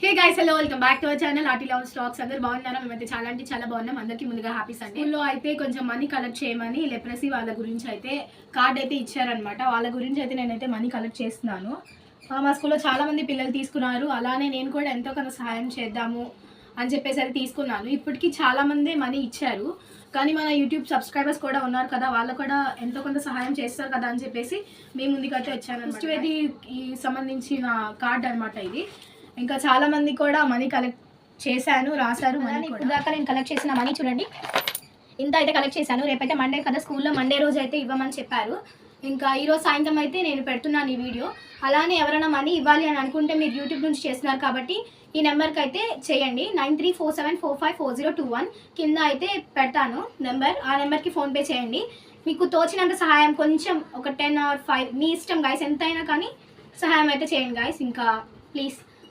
Hey guys, hello, welcome back to our channel RT love stocks. అందరూ బాగున్నారా? మేమైతే చాలా అంటే చాలా బాగున్నాం. అందరికీ ముందుగా హ్యాపీ సండే. స్కూల్లో అయితే కొంచెం మనీ కలెక్ట్ చేయమని లెప్రసీ వాళ్ళ గురించి అయితే కార్డ్ అయితే ఇచ్చారనమాట. వాళ్ళ గురించి అయితే నేనైతే మనీ కలెక్ట్ చేస్తున్నాను. మా స్కూల్లో చాలా మంది పిల్లలు తీసుకున్నారు. అలానే నేను కూడా ఎంతో కొంత సహాయం చేద్దాము అని చెప్పేసి అయితే తీసుకున్నాను. ఇప్పటికీ చాలా మంది మనీ ఇచ్చారు. కానీ మన యూట్యూబ్ సబ్స్క్రైబర్స్ కూడా ఉన్నారు కదా, వాళ్ళు కూడా ఎంతో కొంత సహాయం చేస్తారు కదా అని చెప్పేసి మీ ముందుకైతే వచ్చాను. ఫస్ట్ ఇది సంబంధించిన కార్డ్ అనమాట. ఇది ఇంకా చాలా మంది కూడా మనీ కలెక్ట్ చేశాను, రాశారు. మనీ ఇప్పుడు దాకా నేను కలెక్ట్ చేసిన మనీ చూడండి, ఇంత అయితే కలెక్ట్ చేశాను. రేపైతే మండే కదా, స్కూల్లో మండే రోజు అయితే ఇవ్వమని చెప్పారు. ఇంకా ఈరోజు సాయంత్రం అయితే నేను పెడుతున్నాను ఈ వీడియో. అలానే ఎవరైనా మనీ ఇవ్వాలి అని అనుకుంటే మీరు యూట్యూబ్ నుంచి చేస్తున్నారు కాబట్టి ఈ నెంబర్కి అయితే చేయండి. 9347454021 కింద అయితే పెడతాను నెంబర్. ఆ నెంబర్కి ఫోన్పే చేయండి. మీకు తోచినంత సహాయం, కొంచెం ఒక 10 or 5 మీ ఇష్టం గైస్, ఎంతైనా కానీ సహాయం అయితే చేయండి గైస్. ఇంకా ప్లీజ్